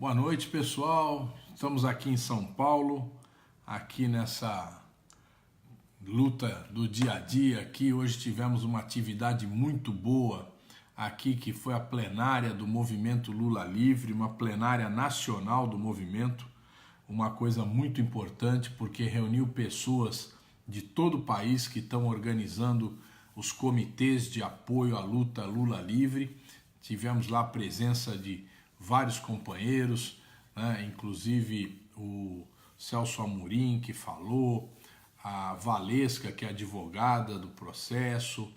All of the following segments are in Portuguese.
Boa noite, pessoal. Estamos aqui em São Paulo, aqui nessa luta do dia a dia aqui. Hoje tivemos uma atividade muito boa aqui, que foi a plenária do Movimento Lula Livre, uma plenária nacional do movimento, uma coisa muito importante porque reuniu pessoas de todo o país que estão organizando os comitês de apoio à luta Lula Livre. Tivemos lá a presença de vários companheiros, né? Inclusive o Celso Amorim, que falou, a Valesca, que é advogada do processo,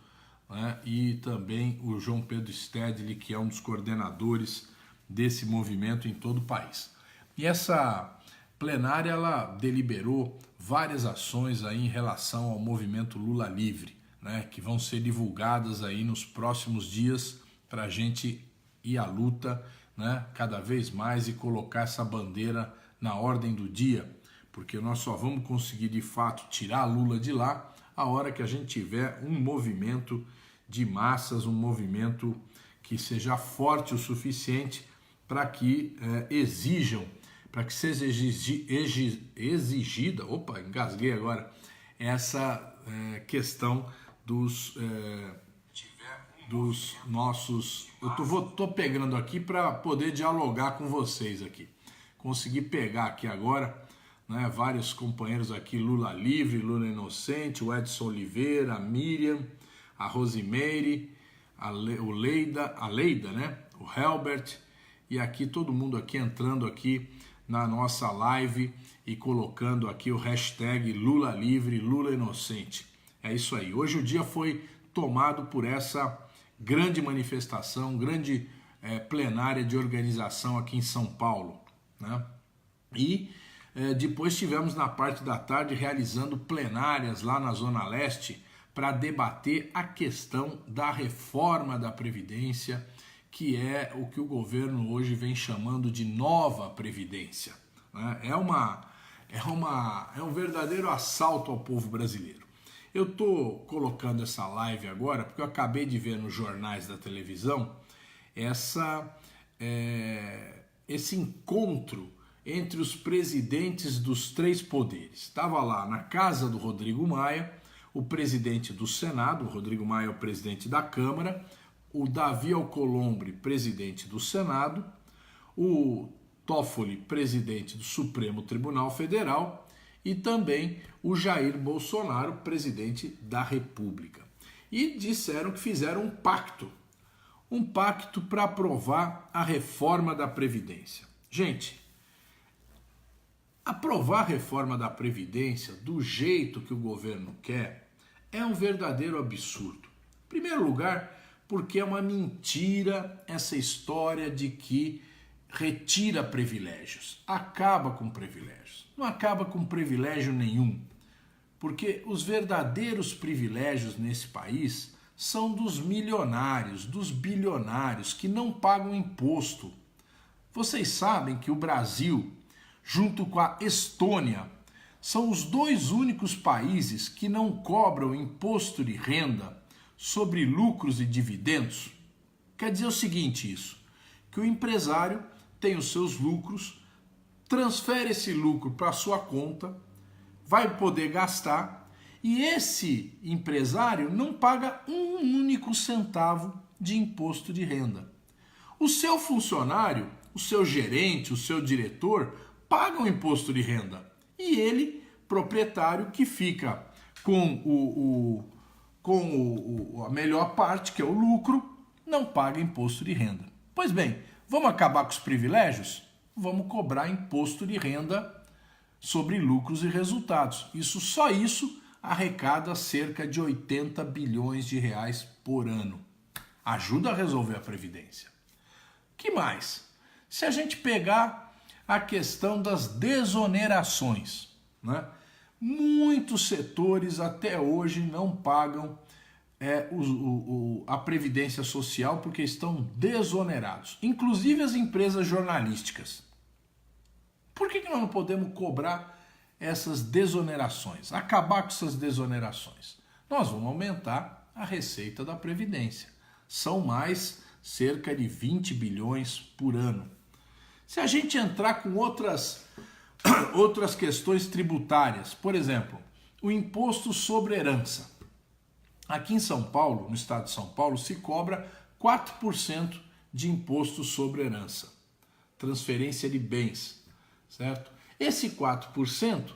né? E também o João Pedro Stedley, que é um dos coordenadores desse movimento em todo o país. E essa plenária, ela deliberou várias ações aí em relação ao movimento Lula Livre, né? Que vão ser divulgadas aí nos próximos dias para a gente ir à luta, né, cada vez mais e colocar essa bandeira na ordem do dia, porque nós só vamos conseguir de fato tirar Lula de lá a hora que a gente tiver um movimento de massas, um movimento que seja forte o suficiente para que exijam, para que seja exigida, engasguei agora, essa questão dos nossos... Eu tô pegando aqui para poder dialogar com vocês aqui. Consegui pegar aqui agora, né, vários companheiros aqui, Lula Livre, Lula Inocente, o Edson Oliveira, a Miriam, a Rosimeire, a Leida, né, o Helbert, e aqui todo mundo aqui entrando aqui na nossa live e colocando aqui o hashtag Lula Livre, Lula Inocente. É isso aí. Hoje o dia foi tomado por essa grande manifestação, grande plenária de organização aqui em São Paulo, né? E depois tivemos na parte da tarde realizando plenárias lá na Zona Leste para debater a questão da reforma da Previdência, que é o que o governo hoje vem chamando de nova Previdência, né? É um verdadeiro assalto ao povo brasileiro. Eu estou colocando essa live agora porque eu acabei de ver nos jornais da televisão esse encontro entre os presidentes dos três poderes. Estava lá na casa do Rodrigo Maia, o presidente do Senado, o Rodrigo Maia é o presidente da Câmara, o Davi Alcolumbre, presidente do Senado, o Toffoli, presidente do Supremo Tribunal Federal, e também o Jair Bolsonaro, presidente da República. E disseram que fizeram um pacto para aprovar a reforma da Previdência. Gente, aprovar a reforma da Previdência do jeito que o governo quer é um verdadeiro absurdo. Em primeiro lugar, porque é uma mentira essa história de que retira privilégios, acaba com privilégios. Não acaba com privilégio nenhum, porque os verdadeiros privilégios nesse país são dos milionários, dos bilionários que não pagam imposto. Vocês sabem que o Brasil, junto com a Estônia, são os dois únicos países que não cobram imposto de renda sobre lucros e dividendos? Quer dizer o seguinte isso, que o empresário tem os seus lucros, transfere esse lucro para a sua conta, vai poder gastar e esse empresário não paga um único centavo de imposto de renda. O seu funcionário, o seu gerente, o seu diretor pagam imposto de renda e ele, proprietário, que fica com a melhor parte, que é o lucro, não paga imposto de renda. Pois bem, vamos acabar com os privilégios? Vamos cobrar imposto de renda sobre lucros e resultados. Só isso arrecada cerca de 80 bilhões de reais por ano. Ajuda a resolver a Previdência. Que mais? Se a gente pegar a questão das desonerações, né? Muitos setores até hoje não pagam a Previdência Social porque estão desonerados, inclusive as empresas jornalísticas. Por que nós não podemos cobrar essas desonerações, acabar com essas desonerações? Nós vamos aumentar a receita da Previdência. São mais cerca de 20 bilhões por ano. Se a gente entrar com outras questões tributárias, por exemplo, o imposto sobre herança. Aqui em São Paulo, no estado de São Paulo, se cobra 4% de imposto sobre herança, transferência de bens, certo? Esse 4%,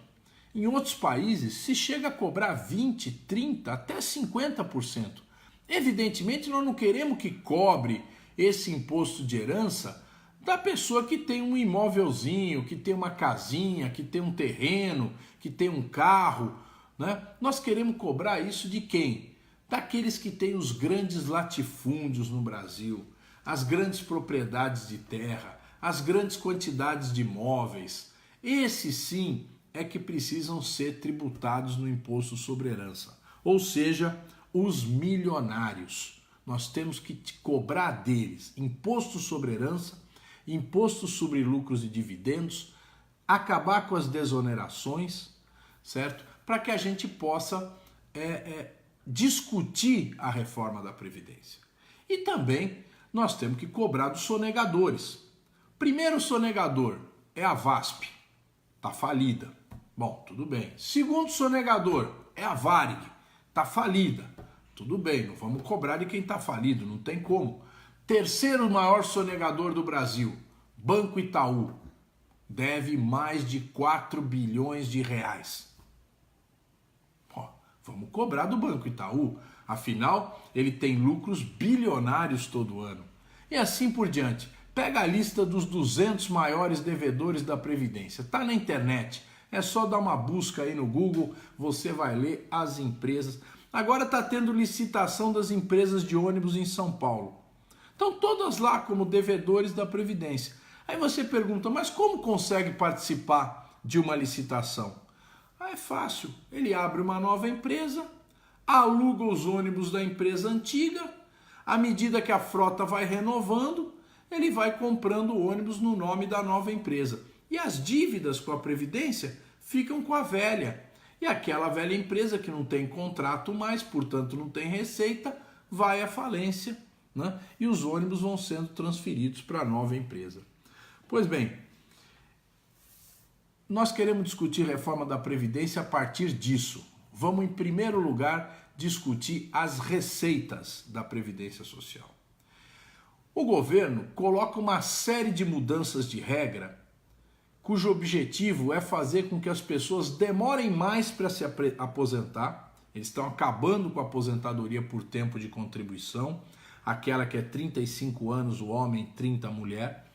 em outros países, se chega a cobrar 20, 30, até 50%. Evidentemente, nós não queremos que cobre esse imposto de herança da pessoa que tem um imóvelzinho, que tem uma casinha, que tem um terreno, que tem um carro, né? Nós queremos cobrar isso de quem? Daqueles que têm os grandes latifúndios no Brasil, as grandes propriedades de terra, as grandes quantidades de imóveis. Esses sim é que precisam ser tributados no imposto sobre herança. Ou seja, os milionários. Nós temos que cobrar deles imposto sobre herança, imposto sobre lucros e dividendos, acabar com as desonerações, certo? Para que a gente possa discutir a reforma da Previdência. E também nós temos que cobrar dos sonegadores. Primeiro sonegador é a VASP, está falida. Bom, tudo bem. Segundo sonegador é a Varig, está falida. Tudo bem, não vamos cobrar de quem está falido, não tem como. Terceiro maior sonegador do Brasil, Banco Itaú, deve mais de 4 bilhões de reais. Vamos cobrar do Banco Itaú, afinal ele tem lucros bilionários todo ano. E assim por diante. Pega a lista dos 200 maiores devedores da Previdência, está na internet, é só dar uma busca aí no Google, você vai ler as empresas. Agora está tendo licitação das empresas de ônibus em São Paulo. Estão todas lá como devedores da Previdência. Aí você pergunta, mas como consegue participar de uma licitação? É fácil, ele abre uma nova empresa, aluga os ônibus da empresa antiga, à medida que a frota vai renovando, ele vai comprando ônibus no nome da nova empresa. E as dívidas com a Previdência ficam com a velha. E aquela velha empresa que não tem contrato mais, portanto não tem receita, vai à falência, né? E os ônibus vão sendo transferidos para a nova empresa. Pois bem, nós queremos discutir reforma da Previdência a partir disso. Vamos, em primeiro lugar, discutir as receitas da Previdência Social. O governo coloca uma série de mudanças de regra, cujo objetivo é fazer com que as pessoas demorem mais para se aposentar. Eles estão acabando com a aposentadoria por tempo de contribuição, aquela que é 35 anos o homem, 30 a mulher,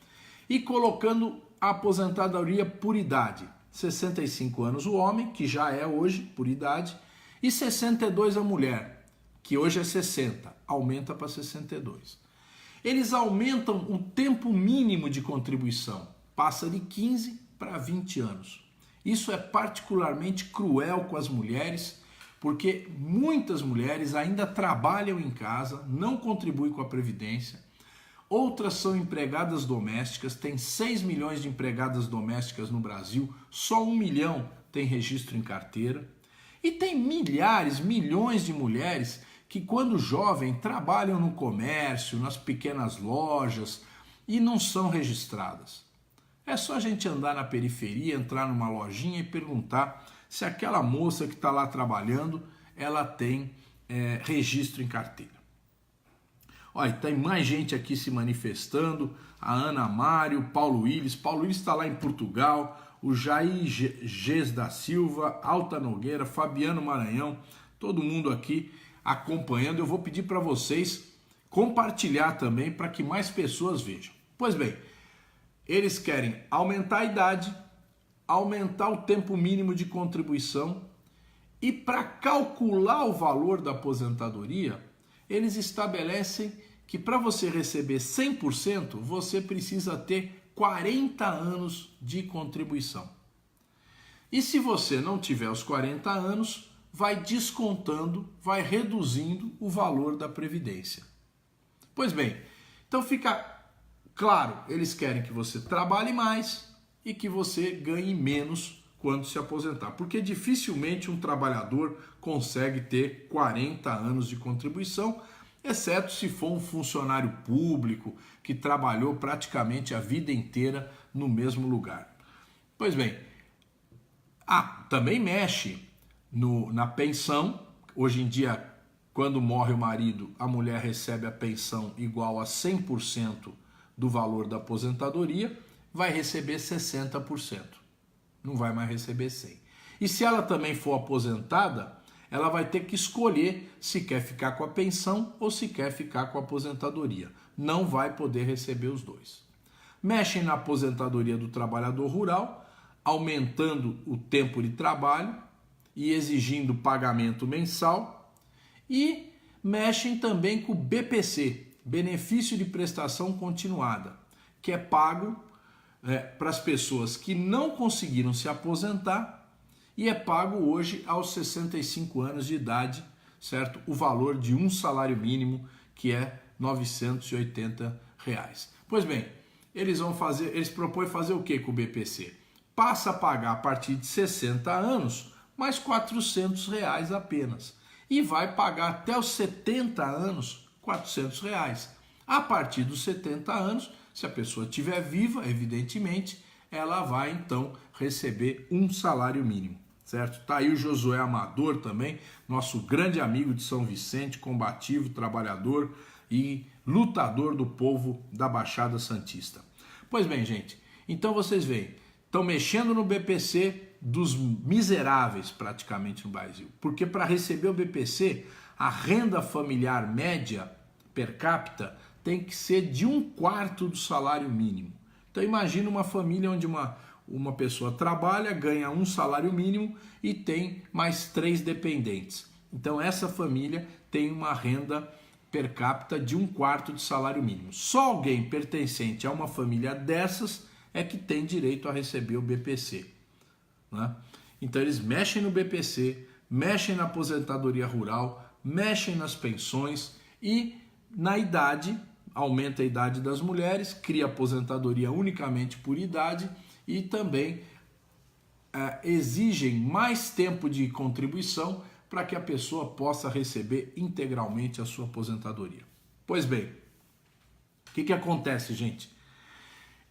e colocando a aposentadoria por idade, 65 anos o homem, que já é hoje por idade, e 62 a mulher, que hoje é 60, aumenta para 62. Eles aumentam o tempo mínimo de contribuição, passa de 15 para 20 anos. Isso é particularmente cruel com as mulheres, porque muitas mulheres ainda trabalham em casa, não contribuem com a Previdência. Outras são empregadas domésticas, tem 6 milhões de empregadas domésticas no Brasil, só 1 milhão tem registro em carteira. E tem milhares, milhões de mulheres que quando jovem trabalham no comércio, nas pequenas lojas e não são registradas. É só a gente andar na periferia, entrar numa lojinha e perguntar se aquela moça que está lá trabalhando, ela tem registro em carteira. Olha, tem mais gente aqui se manifestando, a Ana Mário, Paulo Willis está lá em Portugal, o Jair Ges da Silva, Alta Nogueira, Fabiano Maranhão, todo mundo aqui acompanhando. Eu vou pedir para vocês compartilhar também para que mais pessoas vejam. Pois bem, eles querem aumentar a idade, aumentar o tempo mínimo de contribuição e para calcular o valor da aposentadoria, eles estabelecem que para você receber 100%, você precisa ter 40 anos de contribuição. E se você não tiver os 40 anos, vai descontando, vai reduzindo o valor da Previdência. Pois bem, então fica claro, eles querem que você trabalhe mais e que você ganhe menos quando se aposentar, porque dificilmente um trabalhador consegue ter 40 anos de contribuição exceto se for um funcionário público que trabalhou praticamente a vida inteira no mesmo lugar. Pois bem, também mexe na pensão. Hoje em dia, quando morre o marido, a mulher recebe a pensão igual a 100% do valor da aposentadoria, vai receber 60%. Não vai mais receber 100%. E se ela também for aposentada, ela vai ter que escolher se quer ficar com a pensão ou se quer ficar com a aposentadoria. Não vai poder receber os dois. Mexem na aposentadoria do trabalhador rural, aumentando o tempo de trabalho e exigindo pagamento mensal. E mexem também com o BPC, Benefício de Prestação Continuada, que é pago para as pessoas que não conseguiram se aposentar e é pago hoje aos 65 anos de idade, certo? O valor de um salário mínimo, que é R$ 980. Pois bem, eles propõem fazer o que com o BPC? Passa a pagar a partir de 60 anos, mais R$ 400 apenas. E vai pagar até os 70 anos, R$ 400. A partir dos 70 anos, se a pessoa estiver viva, evidentemente, ela vai então receber um salário mínimo, certo? Tá aí o Josué Amador também, nosso grande amigo de São Vicente, combativo, trabalhador e lutador do povo da Baixada Santista. Pois bem, gente, então vocês veem, estão mexendo no BPC dos miseráveis praticamente no Brasil, porque para receber o BPC, a renda familiar média per capita tem que ser de 1/4 do salário mínimo. Então imagina uma família onde uma pessoa trabalha, ganha um salário mínimo e tem mais 3 dependentes. Então essa família tem uma renda per capita de 1/4 do salário mínimo. Só alguém pertencente a uma família dessas é que tem direito a receber o BPC. Né? Então eles mexem no BPC, mexem na aposentadoria rural, mexem nas pensões e na idade, aumenta a idade das mulheres, cria aposentadoria unicamente por idade e também exigem mais tempo de contribuição para que a pessoa possa receber integralmente a sua aposentadoria. Pois bem, o que acontece, gente?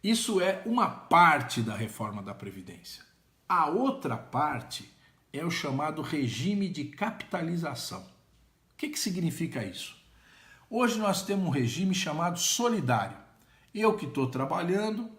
Isso é uma parte da reforma da Previdência. A outra parte é o chamado regime de capitalização. O que significa isso? Hoje nós temos um regime chamado solidário. Eu que estou trabalhando,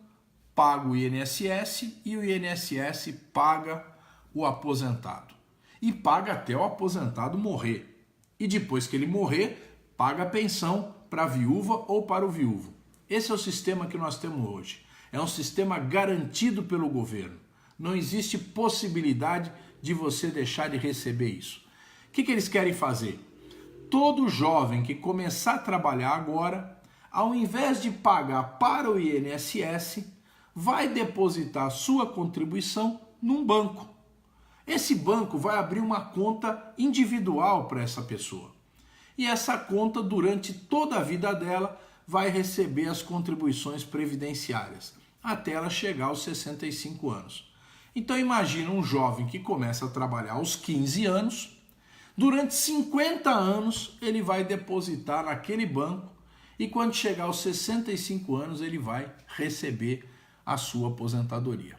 pago o INSS e o INSS paga o aposentado. E paga até o aposentado morrer. E depois que ele morrer, paga a pensão para a viúva ou para o viúvo. Esse é o sistema que nós temos hoje. É um sistema garantido pelo governo. Não existe possibilidade de você deixar de receber isso. O que eles querem fazer? Todo jovem que começar a trabalhar agora, ao invés de pagar para o INSS, vai depositar sua contribuição num banco. Esse banco vai abrir uma conta individual para essa pessoa. E essa conta, durante toda a vida dela, vai receber as contribuições previdenciárias, até ela chegar aos 65 anos. Então imagina um jovem que começa a trabalhar aos 15 anos, durante 50 anos ele vai depositar naquele banco e quando chegar aos 65 anos ele vai receber a sua aposentadoria.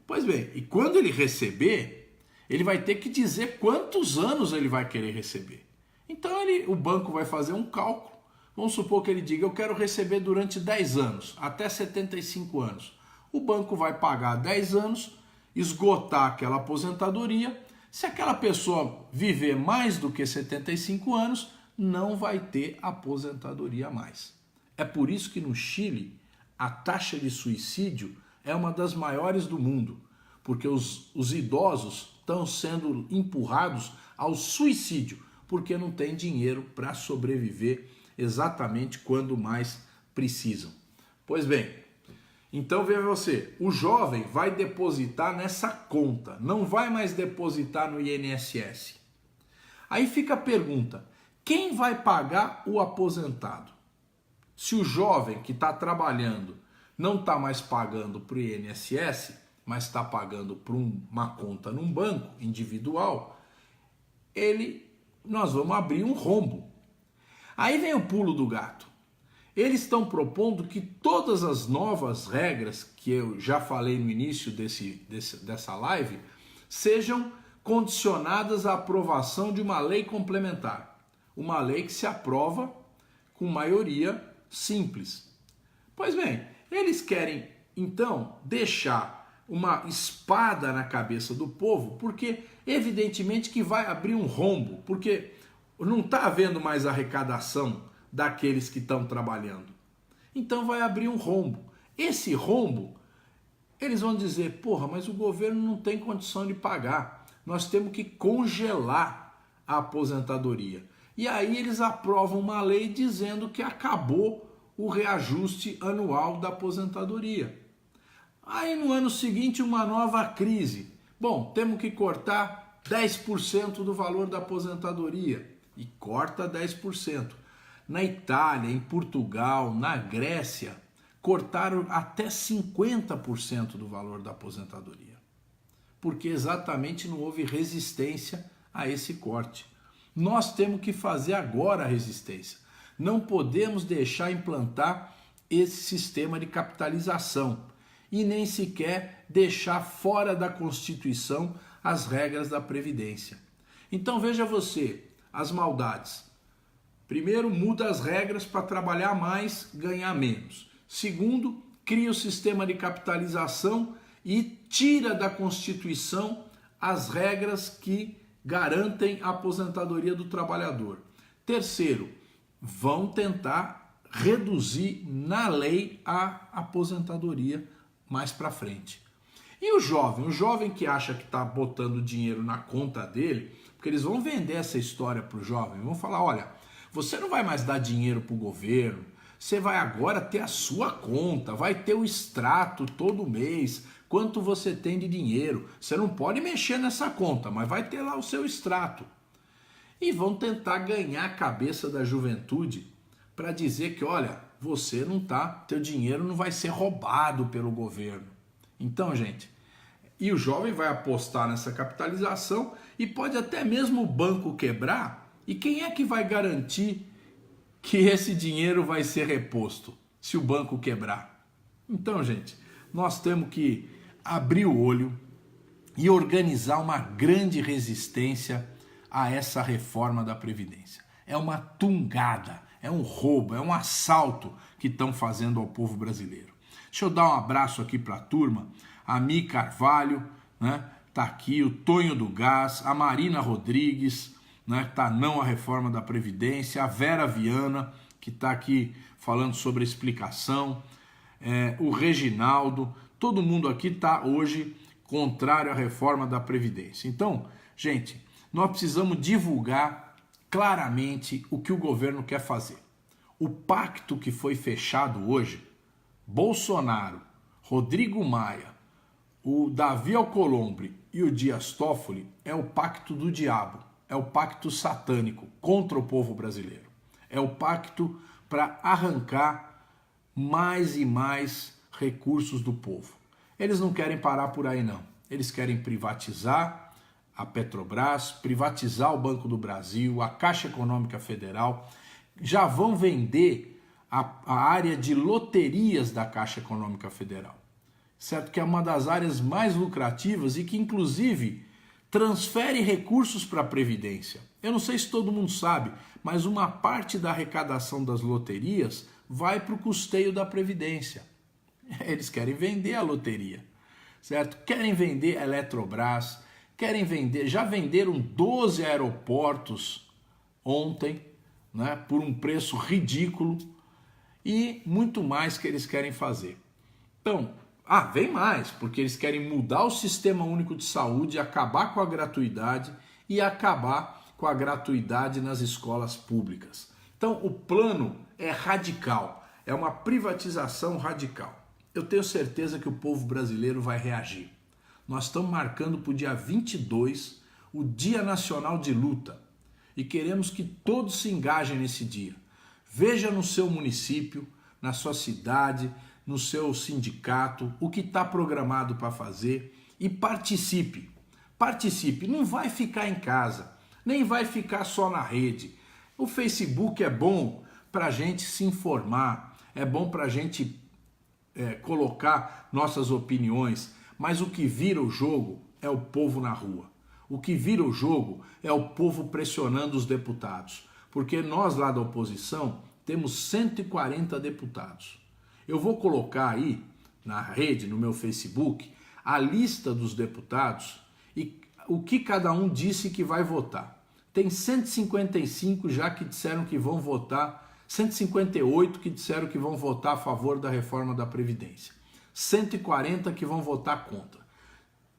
Pois bem, e quando ele receber, ele vai ter que dizer quantos anos ele vai querer receber. Então o banco vai fazer um cálculo, vamos supor que ele diga, eu quero receber durante 10 anos, até 75 anos. O banco vai pagar 10 anos, esgotar aquela aposentadoria. Se aquela pessoa viver mais do que 75 anos, não vai ter aposentadoria mais. É por isso que no Chile a taxa de suicídio é uma das maiores do mundo, porque os idosos estão sendo empurrados ao suicídio, porque não tem dinheiro para sobreviver exatamente quando mais precisam. Pois bem, então veja você, o jovem vai depositar nessa conta, não vai mais depositar no INSS. Aí fica a pergunta, quem vai pagar o aposentado? Se o jovem que está trabalhando não está mais pagando para o INSS, mas está pagando para uma conta num banco individual, nós vamos abrir um rombo. Aí vem o pulo do gato. Eles estão propondo que todas as novas regras, que eu já falei no início dessa live, sejam condicionadas à aprovação de uma lei complementar. Uma lei que se aprova com maioria simples. Pois bem, eles querem então deixar uma espada na cabeça do povo, porque evidentemente que vai abrir um rombo, porque não está havendo mais arrecadação daqueles que estão trabalhando. Então vai abrir um rombo. Esse rombo, eles vão dizer, porra, mas o governo não tem condição de pagar. Nós temos que congelar a aposentadoria. E aí eles aprovam uma lei dizendo que acabou o reajuste anual da aposentadoria. Aí no ano seguinte uma nova crise. Bom, temos que cortar 10% do valor da aposentadoria. E corta 10%. Na Itália, em Portugal, na Grécia, cortaram até 50% do valor da aposentadoria. Porque exatamente não houve resistência a esse corte. Nós temos que fazer agora a resistência. Não podemos deixar implantar esse sistema de capitalização e nem sequer deixar fora da Constituição as regras da Previdência. Então veja você, as maldades. Primeiro, muda as regras para trabalhar mais, ganhar menos. Segundo, cria o sistema de capitalização e tira da Constituição as regras que garantem a aposentadoria do trabalhador. Terceiro, vão tentar reduzir na lei a aposentadoria mais para frente. E o jovem que acha que está botando dinheiro na conta dele, porque eles vão vender essa história para o jovem, vão falar, olha, você não vai mais dar dinheiro para o governo, você vai agora ter a sua conta, vai ter o extrato todo mês, quanto você tem de dinheiro. Você não pode mexer nessa conta, mas vai ter lá o seu extrato. E vão tentar ganhar a cabeça da juventude para dizer que, olha, você não tá, teu dinheiro não vai ser roubado pelo governo. Então, gente, e o jovem vai apostar nessa capitalização e pode até mesmo o banco quebrar. E quem é que vai garantir que esse dinheiro vai ser reposto se o banco quebrar? Então, gente, nós temos que abrir o olho e organizar uma grande resistência a essa reforma da Previdência. É uma tungada, é um roubo, é um assalto que estão fazendo ao povo brasileiro. Deixa eu dar um abraço aqui para a turma, a Mi Carvalho, né? Tá aqui, o Tonho do Gás, a Marina Rodrigues, né? Tá não a reforma da Previdência, a Vera Viana, que está aqui falando sobre a explicação, o Reginaldo, todo mundo aqui está hoje contrário à reforma da Previdência. Então, gente, nós precisamos divulgar claramente o que o governo quer fazer. O pacto que foi fechado hoje, Bolsonaro, Rodrigo Maia, o Davi Alcolumbre e o Dias Toffoli, é o pacto do diabo, é o pacto satânico contra o povo brasileiro. É o pacto para arrancar mais e mais recursos do povo. Eles não querem parar por aí, não. Eles querem privatizar a Petrobras, privatizar o Banco do Brasil, a Caixa Econômica Federal. Já vão vender a área de loterias da Caixa Econômica Federal. Certo? Que é uma das áreas mais lucrativas e que, inclusive, transfere recursos para a Previdência. Eu não sei se todo mundo sabe, mas uma parte da arrecadação das loterias vai para o custeio da Previdência. Eles querem vender a loteria, certo? Querem vender a Eletrobras, querem vender, já venderam 12 aeroportos ontem, né, por um preço ridículo e muito mais que eles querem fazer. Então, vem mais, porque eles querem mudar o Sistema Único de Saúde, acabar com a gratuidade e acabar com a gratuidade nas escolas públicas. Então, o plano é radical, é uma privatização radical. Eu tenho certeza que o povo brasileiro vai reagir. Nós estamos marcando para o dia 22 o Dia Nacional de Luta e queremos que todos se engajem nesse dia. Veja no seu município, na sua cidade, no seu sindicato, o que está programado para fazer e participe. Participe, não vai ficar em casa, nem vai ficar só na rede. O Facebook é bom para a gente se informar, é bom para a gente colocar nossas opiniões, mas o que vira o jogo é o povo na rua. O que vira o jogo é o povo pressionando os deputados, porque nós lá da oposição temos 140 deputados. Eu vou colocar aí na rede, no meu Facebook, a lista dos deputados e o que cada um disse que vai votar. Tem 155 já que disseram que vão votar, 158 que disseram que vão votar a favor da reforma da Previdência, 140 que vão votar contra.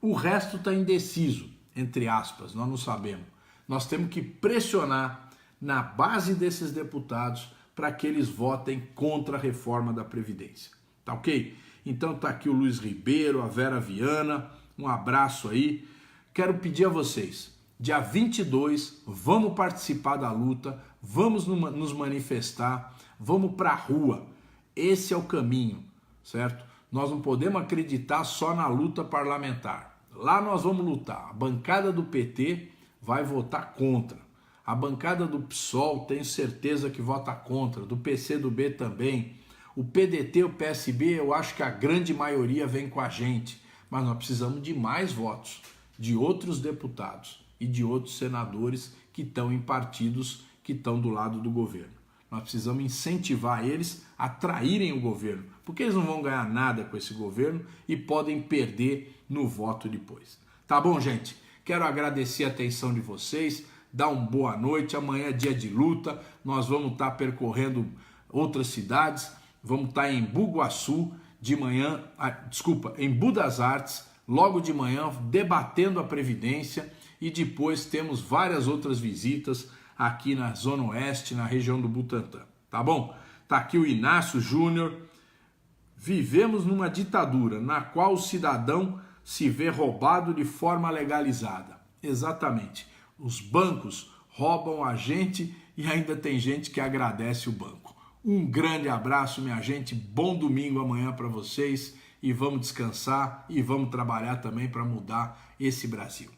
O resto está indeciso, entre aspas, nós não sabemos. Nós temos que pressionar na base desses deputados para que eles votem contra a reforma da Previdência. Tá ok? Então tá aqui o Luiz Ribeiro, a Vera Viana, um abraço aí. Quero pedir a vocês, dia 22, vamos participar da luta, vamos nos manifestar, vamos para a rua. Esse é o caminho, certo? Nós não podemos acreditar só na luta parlamentar. Lá nós vamos lutar. A bancada do PT vai votar contra. A bancada do PSOL tenho certeza que vota contra. Do PCdoB também. O PDT, o PSB, eu acho que a grande maioria vem com a gente. Mas nós precisamos de mais votos de outros deputados e de outros senadores que estão em partidos que estão do lado do governo. Nós precisamos incentivar eles a traírem o governo, porque eles não vão ganhar nada com esse governo e podem perder no voto depois. Tá bom, gente? Quero agradecer a atenção de vocês, dar uma boa noite. Amanhã é dia de luta, nós vamos estar percorrendo outras cidades, vamos estar em Bugaçu de manhã, em Budas Artes, logo de manhã, debatendo a Previdência, e depois temos várias outras visitas aqui na Zona Oeste, na região do Butantã, tá bom? Tá aqui o Inácio Júnior. Vivemos numa ditadura na qual o cidadão se vê roubado de forma legalizada. Exatamente. Os bancos roubam a gente e ainda tem gente que agradece o banco. Um grande abraço, minha gente. Bom domingo amanhã para vocês e vamos descansar e vamos trabalhar também para mudar esse Brasil.